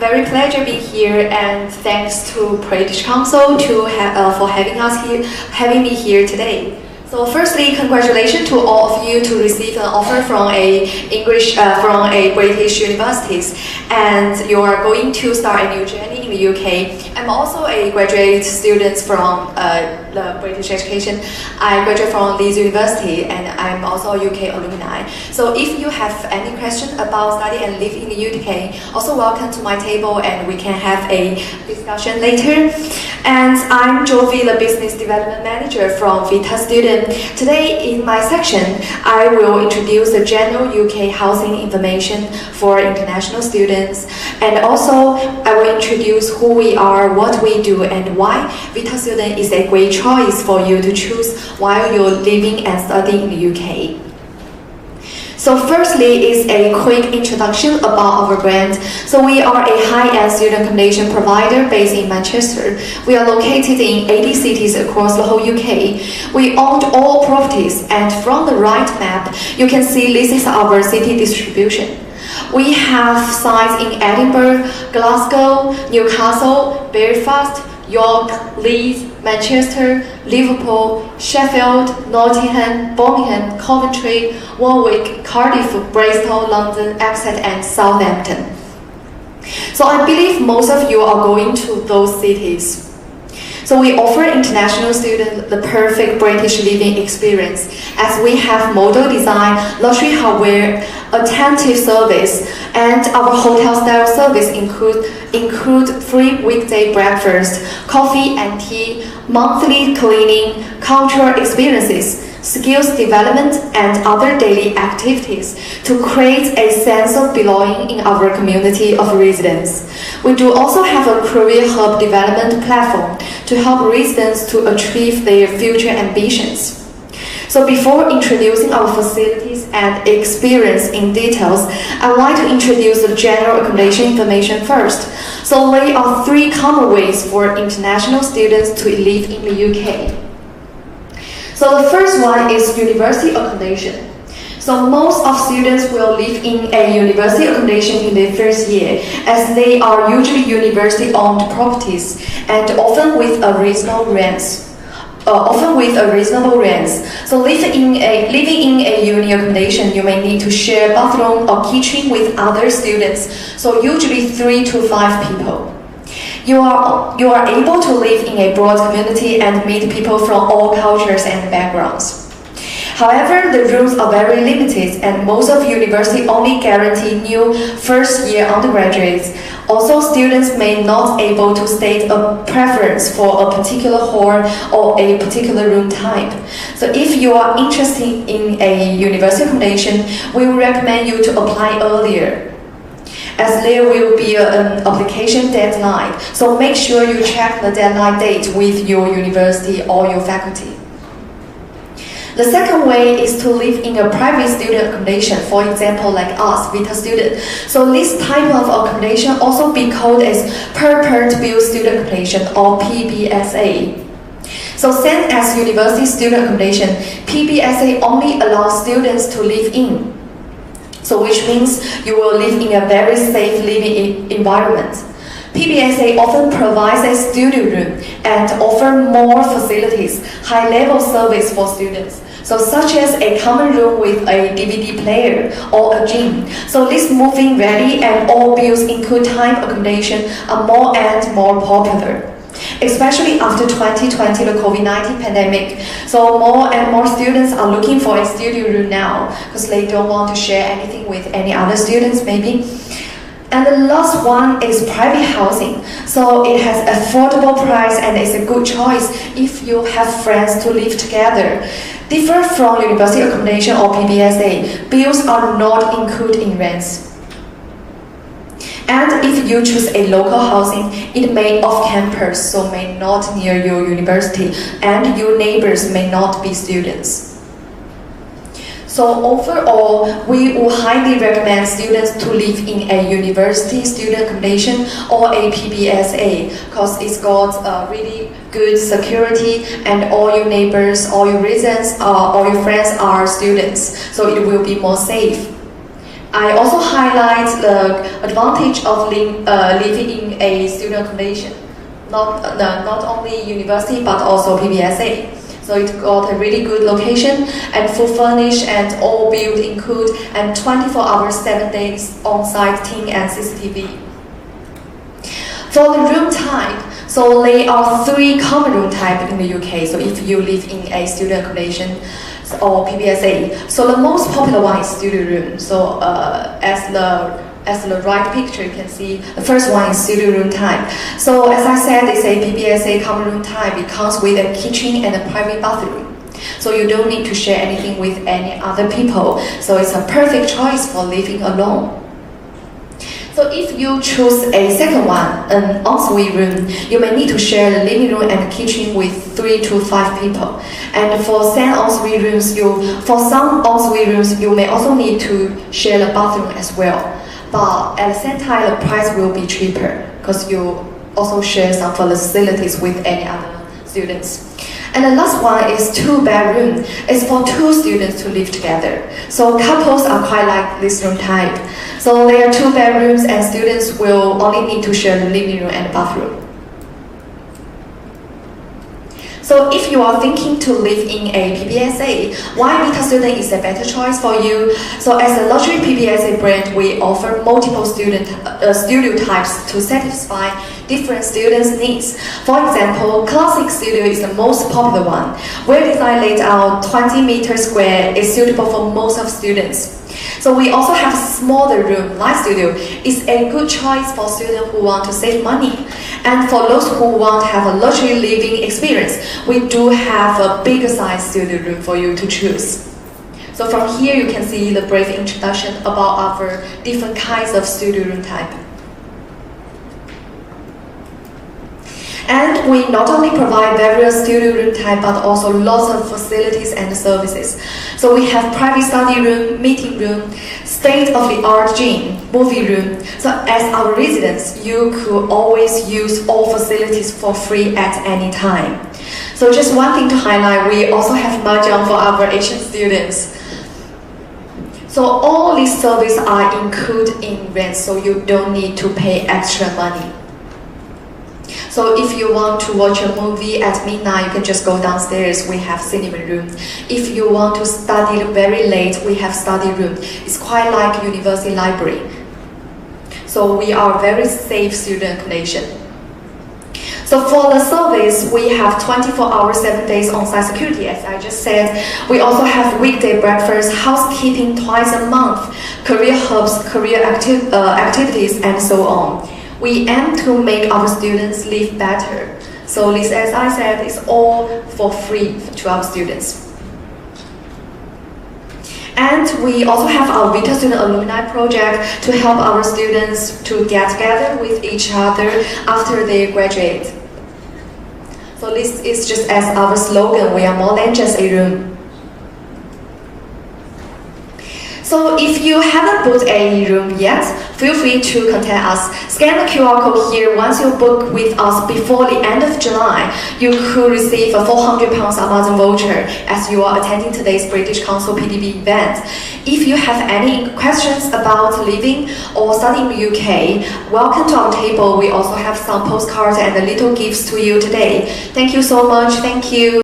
Very pleasure being here, and thanks to British Council for having me here today. So firstly, congratulations to all of you to receive an offer from a British universities, and you are going to start a new journey in the UK. I'm also a graduate student from the British education. I graduated from Leeds University, and I'm also a UK alumni. So if you have any question about study and live in the UK, also welcome to my table, and we can have a discussion later. And I'm Jovie, the Business Development Manager from VITA Student. Today in my section, I will introduce the general UK housing information for international students, and also I will introduce who we are, what we do, and why VITA Student is a great choice for you to choose while you're living and studying in the UK. So firstly is a quick introduction about our brand. So we are a high-end student accommodation provider based in Manchester. We are located in 80 cities across the whole UK. We own all properties, and from the right map, you can see this is our city distribution. We have sites in Edinburgh, Glasgow, Newcastle, Belfast, York, Leeds, Manchester, Liverpool, Sheffield, Nottingham, Birmingham, Coventry, Warwick, Cardiff, Bristol, London, Exeter, and Southampton. So I believe most of you are going to those cities. So we offer international students the perfect British living experience, as we have model design, luxury hardware, attentive service, and our hotel style service include free weekday breakfast, coffee and tea, monthly cleaning, cultural experiences, skills development, and other daily activities to create a sense of belonging in our community of residents. We do also have a career hub development platform to help residents to achieve their future ambitions. So before introducing our facilities and experience in details, I'd like to introduce the general accommodation information first. So there are 3 common ways for international students to live in the UK. So the first one is university accommodation. So most of students will live in a university accommodation in their first year, as they are usually university-owned properties and often with a reasonable rent. So living in a uni accommodation, you may need to share bathroom or kitchen with other students. So usually 3 to 5 people. You are able to live in a broad community and meet people from all cultures and backgrounds. However, the rooms are very limited, and most of university only guarantee new first-year undergraduates. Also, students may not be able to state a preference for a particular hall or a particular room type. So if you are interested in a university accommodation, we would recommend you to apply earlier, as there will be an application deadline. So make sure you check the deadline date with your university or your faculty. The second way is to live in a private student accommodation, for example, like us, VITA Student. So this type of accommodation also be called as purpose-built student accommodation, or PBSA. So same as university student accommodation, PBSA only allows students to live in. So which means you will live in a very safe living environment. PBSA often provides a studio room and offer more facilities, high-level service for students. So such as a common room with a DVD player or a gym. So this moving ready and all built-in time accommodation are more and more popular, especially after 2020, the COVID-19 pandemic. So more and more students are looking for a studio room now because they don't want to share anything with any other students maybe. And the last one is private housing. So it has affordable price and is a good choice if you have friends to live together. Different from university accommodation or PBSA, bills are not included in rents. And if you choose a local housing, it may off campus, so may not near your university, and your neighbors may not be students. So overall, we would highly recommend students to live in a university student accommodation or a PBSA, because it's got really good security, and all your neighbors, all your residents, all your friends are students, so it will be more safe. I also highlight the advantage of living in a student accommodation, not only university but also PBSA. So it got a really good location and full furnished and all built include and 24 hours, 7 days on-site team and CCTV. For the room type, so there are 3 common room types in the UK. So if you live in a student accommodation or PBSA, so the most popular one is studio room. So as the right picture, you can see the first one is studio room type. So as I said, it's a PBSA common room type. It comes with a kitchen and a private bathroom. So you don't need to share anything with any other people. So it's a perfect choice for living alone. So if you choose a second one, an ensuite room, you may need to share the living room and kitchen with 3 to 5 people. And for some ensuite rooms, you may also need to share the bathroom as well. But at the same time, the price will be cheaper because you also share some facilities with any other students. And the last one is 2-bedroom. It's for 2 students to live together. So couples are quite like this room type. So there are 2 bedrooms and students will only need to share the living room and bathroom. So if you are thinking to live in a PBSA, why VITA Student is a better choice for you? So as a luxury PBSA brand, we offer multiple studio types to satisfy different students' needs. For example, Classic Studio is the most popular one, where design laid out 20 meters square is suitable for most of students. So we also have a smaller room, Light Studio. It's a good choice for students who want to save money. And for those who want to have a luxury living experience, we do have a bigger size studio room for you to choose. So from here you can see the brief introduction about our different kinds of studio room type. And we not only provide various studio room type, but also lots of facilities and services. So we have private study room, meeting room, state-of-the-art gym, movie room. So as our residents, you could always use all facilities for free at any time. So just one thing to highlight, we also have mahjong for our Asian students. So all these services are included in rent, so you don't need to pay extra money. So if you want to watch a movie at midnight, you can just go downstairs. We have cinema room. If you want to study very late, we have study room. It's quite like university library. So we are very safe student accommodation. So for the service, we have 24 hours, 7 days on-site security, as I just said. We also have weekday breakfast, housekeeping twice a month, career hubs, career activities, and so on. We aim to make our students live better. So this, as I said, is all for free to our students. And we also have our VITA Student Alumni Project to help our students to get together with each other after they graduate. So this is just as our slogan, we are more than just a room. So if you haven't booked a room yet, feel free to contact us. Scan the QR code here. Once you book with us before the end of July, you could receive a £400 Amazon voucher as you are attending today's British Council PDB event. If you have any questions about living or studying in the UK, welcome to our table. We also have some postcards and little gifts to you today. Thank you so much. Thank you.